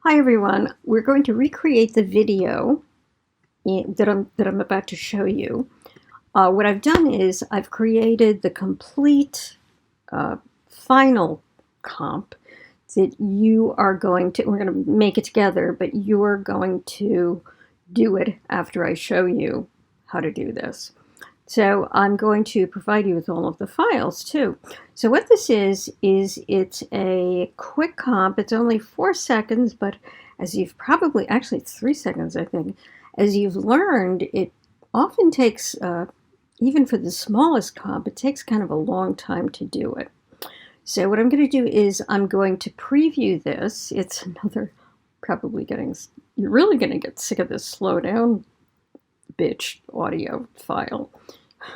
Hi everyone, we're going to recreate the video that I'm about to show you. What I've done is I've created the complete final comp that you are going to, we're going to make it together, but you're going to do it after I show you how to do this. So I'm going to provide you with all of the files too. So what this is it's a quick comp. It's only 4 seconds, but as you've probably, actually it's 3 seconds, I think. As you've learned, it often takes, even for the smallest comp, it takes kind of a long time to do it. So what I'm going to do is I'm going to preview this. It's another, probably getting, you're really going to get sick of this slow down bitch audio file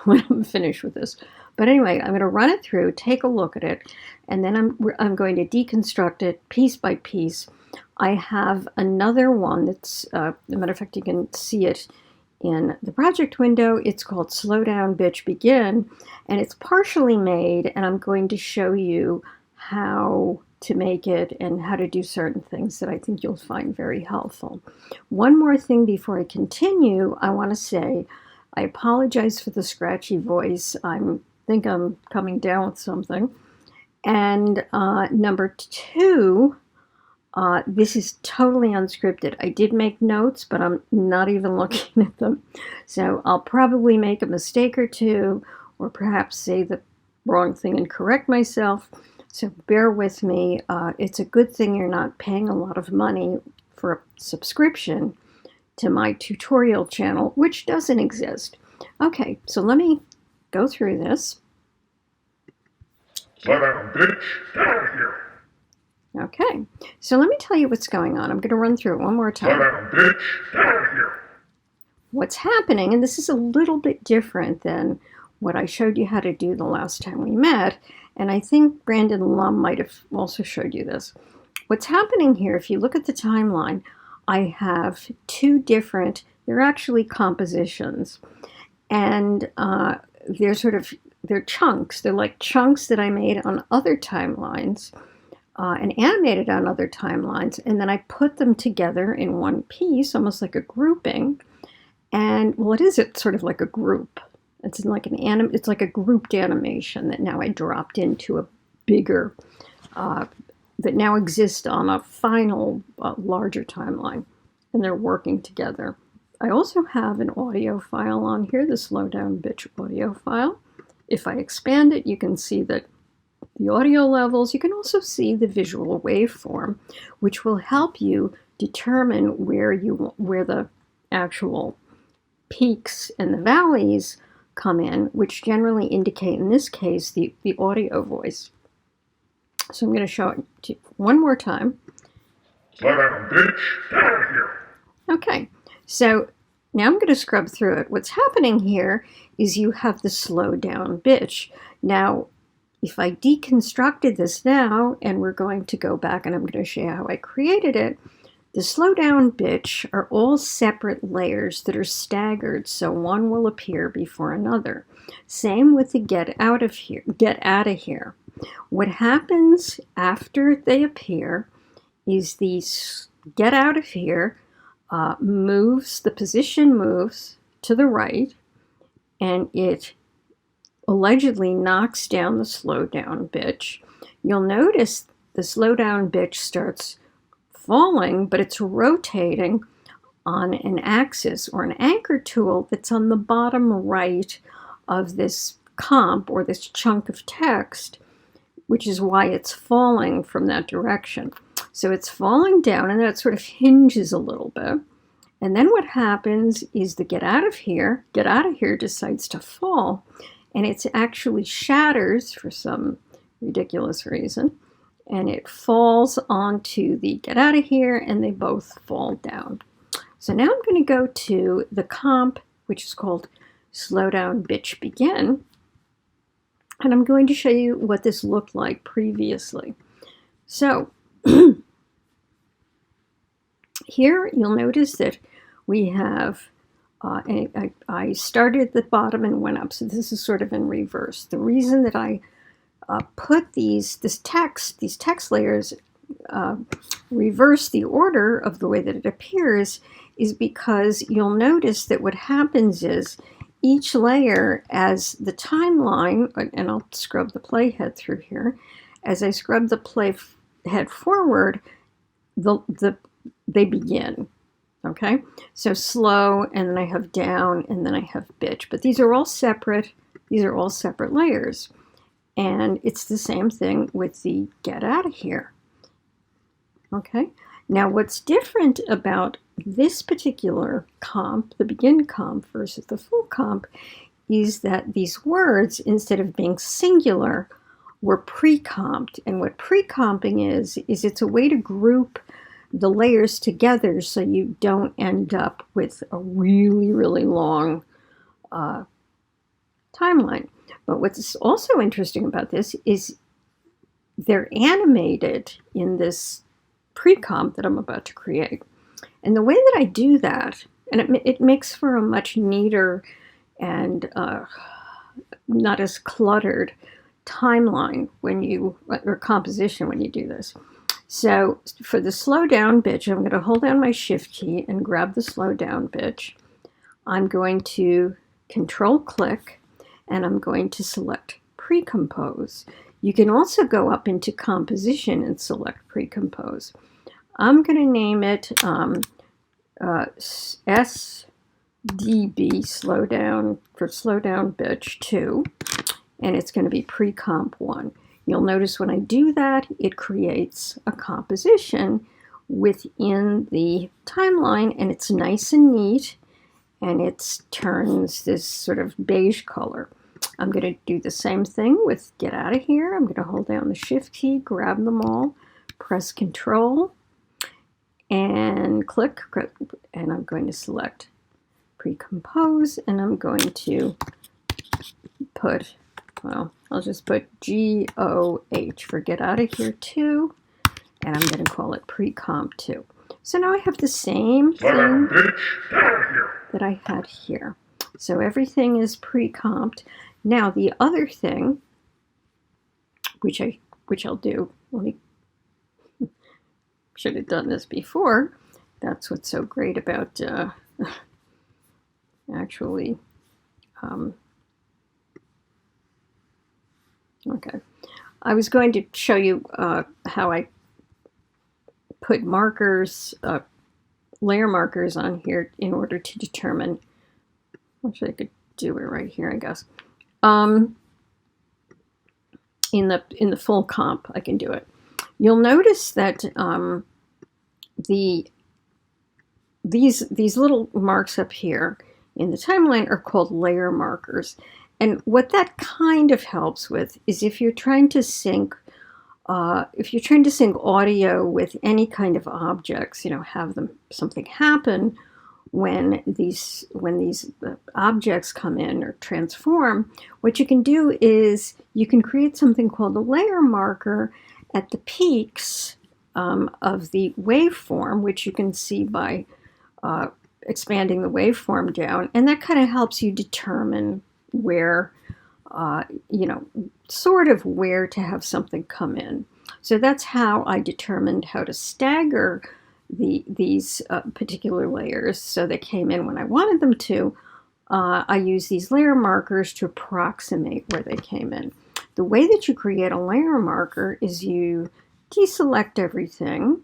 when I'm finished with this. But anyway, I'm going to run it through, take a look at it, and then I'm going to deconstruct it piece by piece. I have another one that's, as a matter of fact, you can see it in the project window. It's called Slow Down Bitch Begin, and it's partially made, and I'm going to show you how to make it and how to do certain things that I think you'll find very helpful. One more thing before I continue, I want to say I apologize for the scratchy voice. I think I'm coming down with something. And number two, this is totally unscripted. I did make notes, but I'm not even looking at them. So I'll probably make a mistake or two, or perhaps say the wrong thing and correct myself. So bear with me. It's a good thing you're not paying a lot of money for a subscription to my tutorial channel, which doesn't exist. Okay, so let me go through this. Slow down, bitch. Get out of here. Okay, so let me tell you what's going on. I'm going to run through it one more time. Slow down, bitch. Get out of here. What's happening, and this is a little bit different than what I showed you how to do the last time we met, and I think Brandon Lum might have also showed you this. What's happening here, if you look at the timeline, I have two different, they're actually compositions, and they're chunks. They're like chunks that I made on other timelines and animated on other timelines, and then I put them together in one piece, almost like a grouping. And well, it's sort of like a group. It's like it's like a grouped animation that now I dropped into a bigger, that now exists on a final larger timeline, and they're working together. I also have an audio file on here, the Slow Down Bitch audio file. If I expand it, you can see that the audio levels, you can also see the visual waveform, which will help you determine where the actual peaks and the valleys come in, which generally indicate, in this case, the audio voice. So I'm going to show it to you one more time. Slow down, bitch. Get out of here. Okay, so now I'm going to scrub through it. What's happening here is you have the slow down bitch. Now, if I deconstructed this now, and we're going to go back and I'm going to show you how I created it, the slow down bitch are all separate layers that are staggered, so one will appear before another. Same with the get out of here. What happens after they appear is the get out of here the position moves to the right, and it allegedly knocks down the slow down bitch. You'll notice the slow down bitch starts falling, but it's rotating on an axis or an anchor tool that's on the bottom right of this comp or this chunk of text, which is why it's falling from that direction. So it's falling down, and then it sort of hinges a little bit. And then what happens is the get out of here decides to fall, and it actually shatters for some ridiculous reason, and it falls onto the get out of here, and they both fall down. So now I'm going to go to the comp, which is called Slow Down Bitch Begin, and I'm going to show you what this looked like previously. So here you'll notice that we have, I started at the bottom and went up, so this is sort of in reverse. The reason that I put these text layers reverse the order of the way that it appears is because you'll notice that what happens is each layer, as the timeline, and I'll scrub the playhead through here, as I scrub the playhead forward, they begin. Okay, so slow, and then I have down, and then I have bitch. But these are all separate. These are all separate layers. And it's the same thing with the get out of here. Okay, now what's different about this particular comp, the begin comp versus the full comp, is that these words, instead of being singular, were pre-comped. And what pre-comping is it's a way to group the layers together so you don't end up with a really, really long timeline. But what's also interesting about this is they're animated in this pre-comp that I'm about to create. And the way that I do that, and it makes for a much neater and not as cluttered timeline or composition when you do this. So for the slow down bitch, I'm going to hold down my shift key and grab the slow down bitch. I'm going to control click, and I'm going to select pre-compose. You can also go up into composition and select pre-compose. I'm going to name it SDB slow down for slow down bitch 2, and it's going to be pre-comp 1. You'll notice when I do that, it creates a composition within the timeline, and it's nice and neat, and it turns this sort of beige color. I'm going to do the same thing with get out of here. I'm going to hold down the shift key, grab them all, press control, and click, and I'm going to select pre-compose, and I'm going to put, well, I'll just put GOH for get out of here 2, and I'm going to call it pre-comp 2. So now I have the same thing that I had here. So everything is pre-comped. Now the other thing, which I'll do, should have done this before. That's what's so great about actually. Okay, I was going to show you how I put markers, layer markers on here in order to determine. Actually, I could do it right here, I guess. In the full comp, I can do it. You'll notice that these little marks up here in the timeline are called layer markers. And what that kind of helps with is if you're trying to sync audio with any kind of objects, have something happen when these objects come in or transform. What you can do is you can create something called a layer marker at the peaks of the waveform, which you can see by expanding the waveform down, and that kind of helps you determine where, sort of where to have something come in. So that's how I determined how to stagger these particular layers so they came in when I wanted them to. I use these layer markers to approximate where they came in. The way that you create a layer marker is you deselect everything.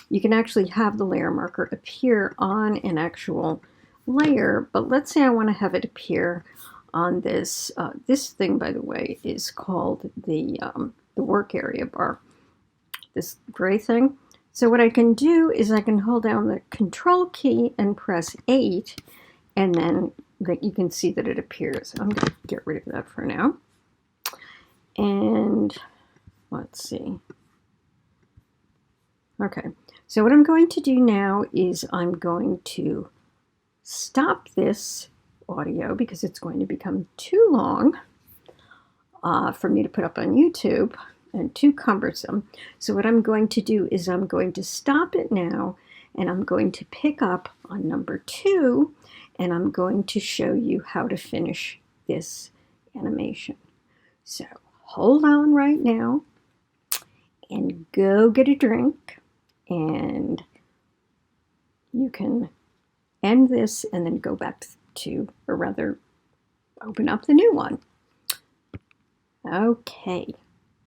You can actually have the layer marker appear on an actual layer, but let's say I want to have it appear on this. This thing, by the way, is called the work area bar, this gray thing. So what I can do is I can hold down the control key and press 8, and then you can see that it appears. I'm going to get rid of that for now. And let's see. Okay, so what I'm going to do now is I'm going to stop this audio because it's going to become too long for me to put up on YouTube and too cumbersome. So what I'm going to do is I'm going to stop it now, and I'm going to pick up on number 2, and I'm going to show you how to finish this animation. So hold on right now and go get a drink, And you can end this and then go back to, or rather, open up the new one. Okay.